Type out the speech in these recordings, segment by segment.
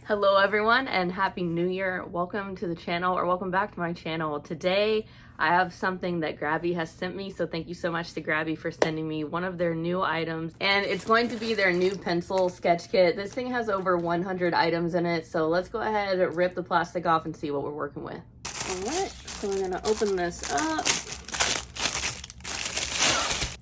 Hello everyone and Happy New Year. Welcome to the channel, or welcome back to my channel. Today I have something that Grabie has sent me, so thank you so much to Grabie for sending me one of their new items, and it's going to be their new pencil sketch kit. This thing has over 100 items in it, so let's go ahead and rip the plastic off and see what we're working with. Alright, so we're gonna open this up.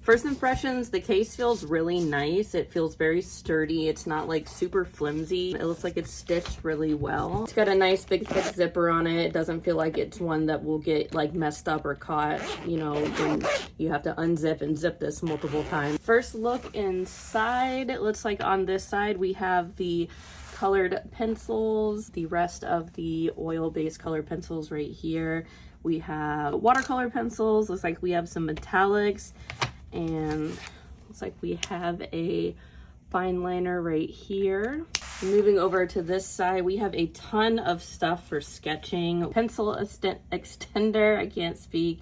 First impressions, the case feels really nice. It feels very sturdy. It's not like super flimsy. It looks like it's stitched really well. It's got a nice big thick zipper on it. It doesn't feel like it's one that will get like messed up or caught, you know, when you have to unzip and zip this multiple times. First look inside, it looks like on this side we have the colored pencils, the rest of the oil-based colored pencils right here. We have watercolor pencils, looks like we have some metallics, and looks like we have a fine liner right here. Moving over to this side, we have a ton of stuff for sketching. Pencil extender, I can't speak.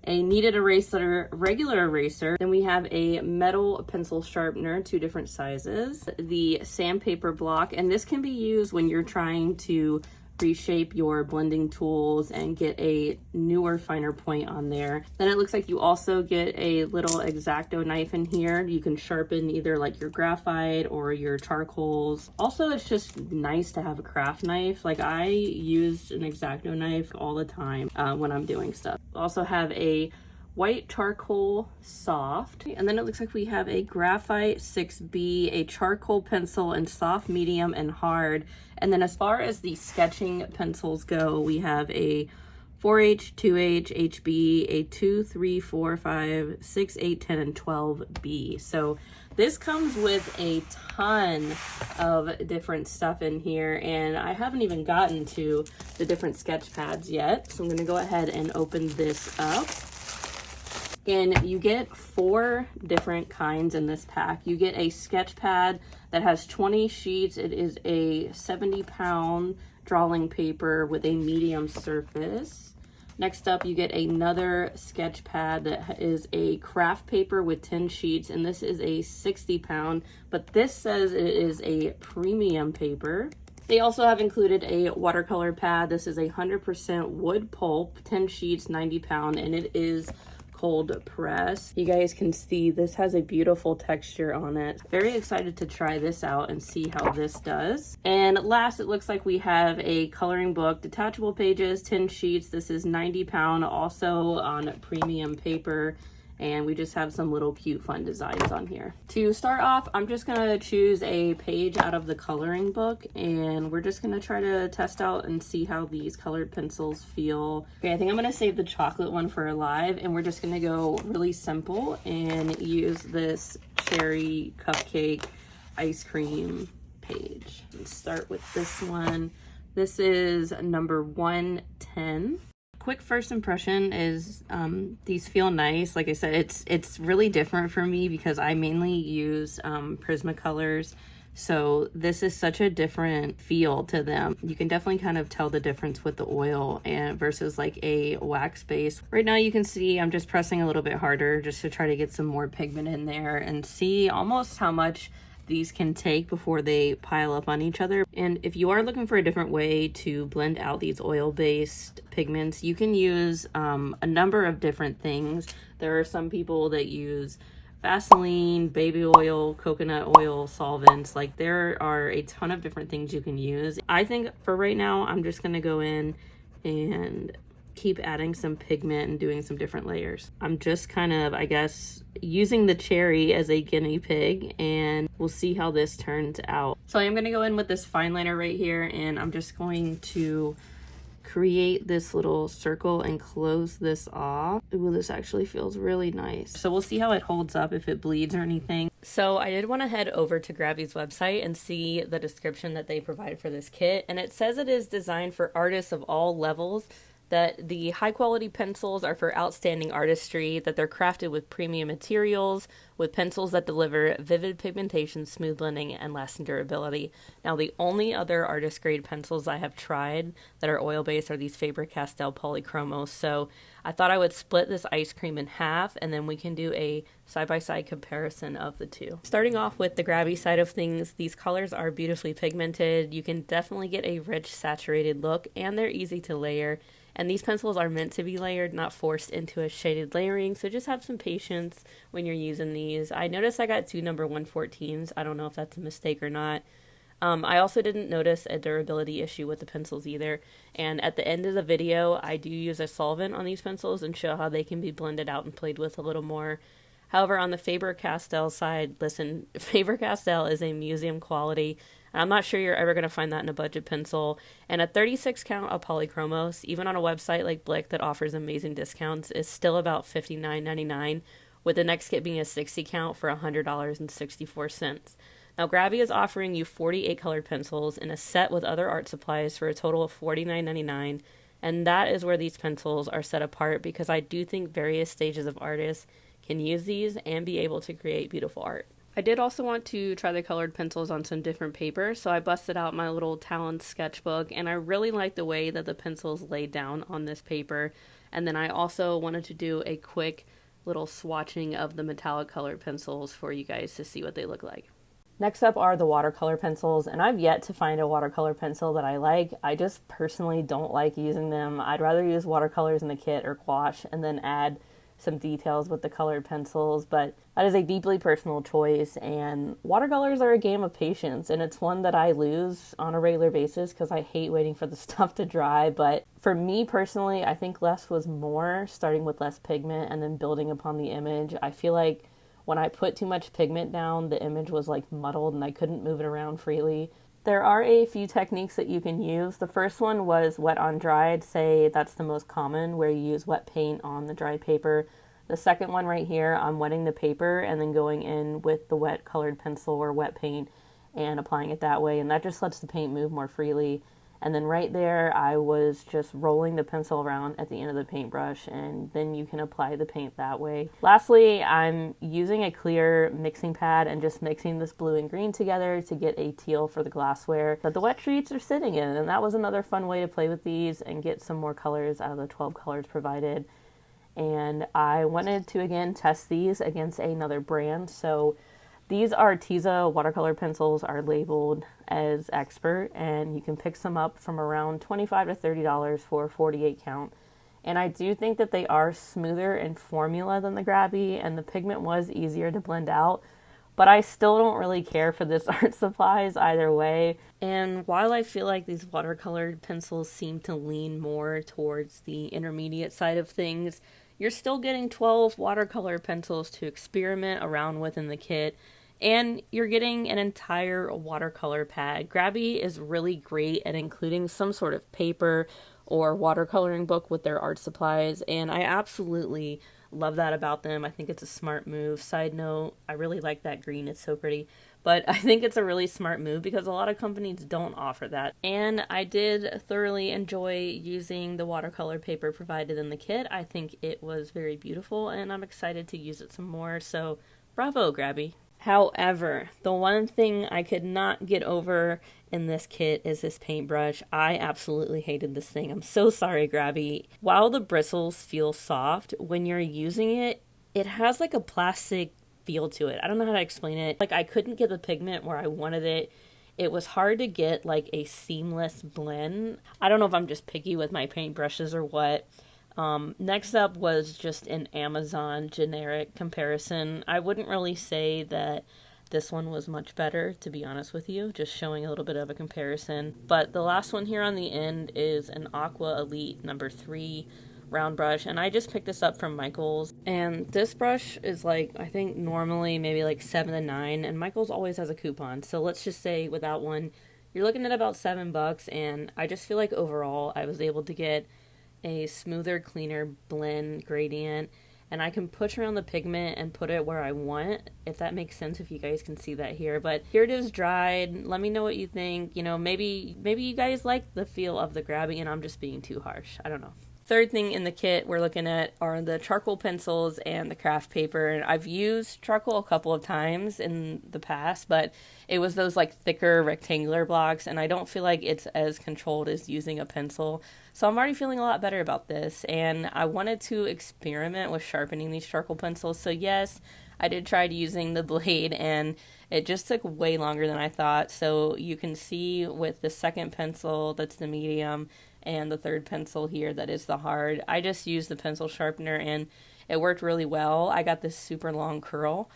A kneaded eraser, regular eraser. Then we have a metal pencil sharpener, 2 different sizes. The sandpaper block, and this can be used when you're trying to reshape your blending tools and get a newer, finer point on there. Then it looks like you also get a little X-Acto knife in here. You can sharpen either like your graphite or your charcoals. Also, it's just nice to have a craft knife. Like, I use an X-Acto knife all the time when I'm doing stuff. Also have a white charcoal soft, and then it looks like we have a graphite 6B, a charcoal pencil in soft, medium, and hard. And then as far as the sketching pencils go, we have a 4H, 2H, HB, a 2, 3, 4, 5, 6, 8, 10, and 12B. So this comes with a ton of different stuff in here, and I haven't even gotten to the different sketch pads yet. So I'm gonna go ahead and open this up. And you get 4 different kinds in this pack. You get a sketch pad that has 20 sheets. It is a 70-pound drawing paper with a medium surface. Next up, you get another sketch pad that is a craft paper with 10 sheets, and this is a 60-pound, but this says it is a premium paper. They also have included a watercolor pad. This is 100% wood pulp, 10 sheets, 90-pound, and it is cold press. You guys can see this has a beautiful texture on it. Very excited to try this out and see how this does. And last, it looks like we have a coloring book, detachable pages, 10 sheets. This is 90-pound, also on premium paper. And we just have some little cute fun designs on here. To start off, I'm just gonna choose a page out of the coloring book, and we're just gonna try to test out and see how these colored pencils feel. Okay, I think I'm gonna save the chocolate one for live, and we're just gonna go really simple and use this cherry cupcake ice cream page. Let's start with this one. This is number 110. Quick first impression is these feel nice. Like I said, it's really different for me because I mainly use Prismacolors, so this is such a different feel to them. You can definitely kind of tell the difference with the oil and versus like a wax base. Right now you can see I'm just pressing a little bit harder just to try to get some more pigment in there and see almost how much these can take before they pile up on each other. And if you are looking for a different way to blend out these oil-based pigments, you can use a number of different things. There are some people that use Vaseline, baby oil, coconut oil, solvents. Like, there are a ton of different things you can use. I think for right now, I'm just gonna go in and keep adding some pigment and doing some different layers. I'm just kind of, I guess, using the cherry as a guinea pig, and we'll see how this turns out. So I'm going to go in with this fine liner right here, and I'm just going to create this little circle and close this off. Ooh, this actually feels really nice. So we'll see how it holds up, if it bleeds or anything. So I did want to head over to Grabie's website and see the description that they provide for this kit, and it says it is designed for artists of all levels that the high quality pencils are for outstanding artistry, that they're crafted with premium materials, with pencils that deliver vivid pigmentation, smooth blending, and lasting durability. Now, the only other artist grade pencils I have tried that are oil based are these Faber-Castell Polychromos. So I thought I would split this ice cream in half, and then we can do a side-by-side comparison of the two. Starting off with the Grabby side of things, these colors are beautifully pigmented. You can definitely get a rich, saturated look, and they're easy to layer. And these pencils are meant to be layered, not forced into a shaded layering, so just have some patience when you're using these. I noticed I got two number 114s. I don't know if that's a mistake or not. I also didn't notice a durability issue with the pencils either. And at the end of the video, I do use a solvent on these pencils and show how they can be blended out and played with a little more. However, on the Faber-Castell side, listen, Faber-Castell is a museum quality. I'm not sure you're ever going to find that in a budget pencil. And a 36 count of Polychromos, even on a website like Blick that offers amazing discounts, is still about $59.99, with the next kit being a 60 count for $100.64. Now, Grabby is offering you 48 colored pencils in a set with other art supplies for a total of $49.99. And that is where these pencils are set apart, because I do think various stages of artists can use these and be able to create beautiful art. I did also want to try the colored pencils on some different paper, so I busted out my little Talon sketchbook, and I really like the way that the pencils lay down on this paper. And then I also wanted to do a quick little swatching of the metallic colored pencils for you guys to see what they look like. Next up are the watercolor pencils, and I've yet to find a watercolor pencil that I like. I just personally don't like using them. I'd rather use watercolors in the kit or gouache and then add some details with the colored pencils, but that is a deeply personal choice, and watercolors are a game of patience, and it's one that I lose on a regular basis because I hate waiting for the stuff to dry. But for me personally, I think less was more, starting with less pigment and then building upon the image. I feel like when I put too much pigment down, the image was like muddled and I couldn't move it around freely. There are a few techniques that you can use. The first one was wet on dry. I'd say that's the most common, where you use wet paint on the dry paper. The second one right here, I'm wetting the paper and then going in with the wet colored pencil or wet paint and applying it that way, and that just lets the paint move more freely. And then right there, I was just rolling the pencil around at the end of the paintbrush, and then you can apply the paint that way. Lastly, I'm using a clear mixing pad and just mixing this blue and green together to get a teal for the glassware that the wet treats are sitting in. And that was another fun way to play with these and get some more colors out of the 12 colors provided. And I wanted to again test these against another brand. So these Arteza watercolor pencils are labeled as expert, and you can pick some up from around $25 to $30 for a 48 count. And I do think that they are smoother in formula than the Grabby, and the pigment was easier to blend out, but I still don't really care for this art supplies either way. And while I feel like these watercolored pencils seem to lean more towards the intermediate side of things, you're still getting 12 watercolor pencils to experiment around with in the kit, and you're getting an entire watercolor pad. Grabby is really great at including some sort of paper or watercoloring book with their art supplies, and I absolutely love that about them. I think it's a smart move. Side note, I really like that green. It's so pretty. But I think it's a really smart move because a lot of companies don't offer that. And I did thoroughly enjoy using the watercolor paper provided in the kit. I think it was very beautiful, and I'm excited to use it some more. So bravo, Grabby. However, the one thing I could not get over in this kit is this paintbrush. I absolutely hated this thing. I'm so sorry, Grabby. While the bristles feel soft, when you're using it, it has like a plastic feel to it. I don't know how to explain it. Like, I couldn't get the pigment where I wanted it. It was hard to get like a seamless blend. I don't know if I'm just picky with my paintbrushes or what. Next up was just an Amazon generic comparison. I wouldn't really say that this one was much better, to be honest with you, just showing a little bit of a comparison. But the last one here on the end is an Aqua Elite number 3 round brush, and I just picked this up from Michael's. And this brush is like, I think normally maybe like $7 to $9, and Michael's always has a coupon. So let's just say without one, you're looking at about $7, and I just feel like overall I was able to get a smoother, cleaner blend gradient, and I can push around the pigment and put it where I want, if that makes sense, if you guys can see that here. But here it is dried. Let me know what you think. You know, maybe you guys like the feel of the Grabby and I'm just being too harsh. I don't know. Third thing in the kit we're looking at are the charcoal pencils and the craft paper. And I've used charcoal a couple of times in the past, but it was those like thicker rectangular blocks, and I don't feel like it's as controlled as using a pencil. So I'm already feeling a lot better about this, and I wanted to experiment with sharpening these charcoal pencils. So yes, I did try using the blade, and it just took way longer than I thought. So you can see with the second pencil, that's the medium, and the third pencil here, that is the hard, I just used the pencil sharpener and it worked really well. I got this super long curl.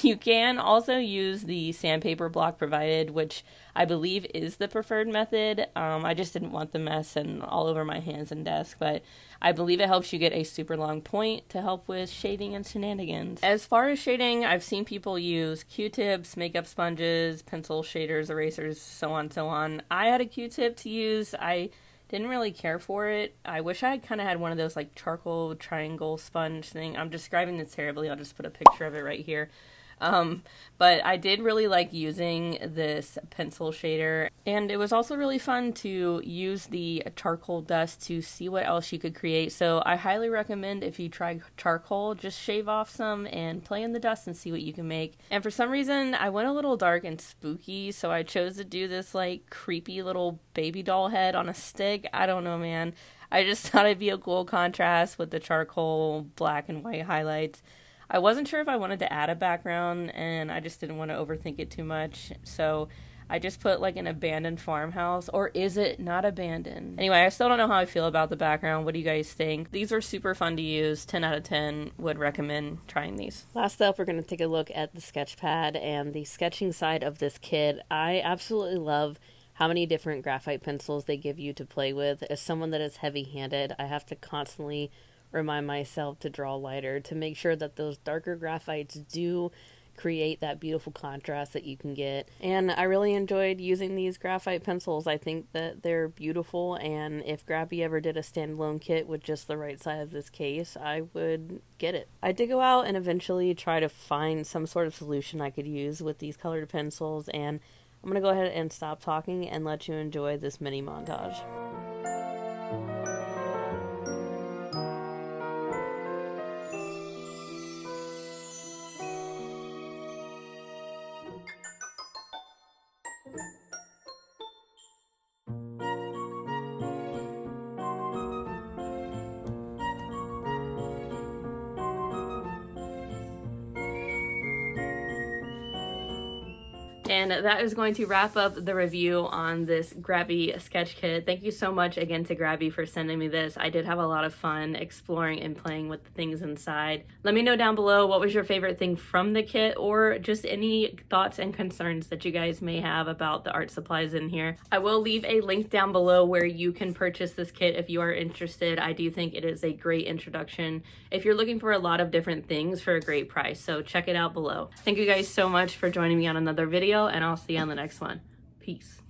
You can also use the sandpaper block provided, which I believe is the preferred method. I just didn't want the mess and all over my hands and desk, but I believe it helps you get a super long point to help with shading and shenanigans. As far as shading, I've seen people use Q-tips, makeup sponges, pencil shaders, erasers, so on and so on. I had a Q-tip to use. I didn't really care for it. I wish I kind of had one of those like charcoal triangle sponge thing. I'm describing this terribly. I'll just put a picture of it right here. But I did really like using this pencil shader, and it was also really fun to use the charcoal dust to see what else you could create. So I highly recommend, if you try charcoal, just shave off some and play in the dust and see what you can make. And for some reason I went a little dark and spooky, so I chose to do this like creepy little baby doll head on a stick. I don't know, man. I just thought it'd be a cool contrast with the charcoal black and white highlights. I wasn't sure if I wanted to add a background, and I just didn't want to overthink it too much, so I just put like an abandoned farmhouse. Or is it not abandoned? Anyway, I still don't know how I feel about the background. What do you guys think? These are super fun to use. 10 out of 10 would recommend trying these. Last up, we're going to take a look at the sketch pad and the sketching side of this kit. I absolutely love how many different graphite pencils they give you to play with. As someone that is heavy-handed, I have to constantly remind myself to draw lighter to make sure that those darker graphites do create that beautiful contrast that you can get. And I really enjoyed using these graphite pencils. I think that they're beautiful, and if Grabby ever did a standalone kit with just the right side of this case, I would get it. I did go out and eventually try to find some sort of solution I could use with these colored pencils, and I'm going to go ahead and stop talking and let you enjoy this mini montage. And that is going to wrap up the review on this Grabby sketch kit. Thank you so much again to Grabby for sending me this. I did have a lot of fun exploring and playing with the things inside. Let me know down below what was your favorite thing from the kit, or just any thoughts and concerns that you guys may have about the art supplies in here. I will leave a link down below where you can purchase this kit if you are interested. I do think it is a great introduction if you're looking for a lot of different things for a great price. So check it out below. Thank you guys so much for joining me on another video, and I'll see you on the next one. Peace.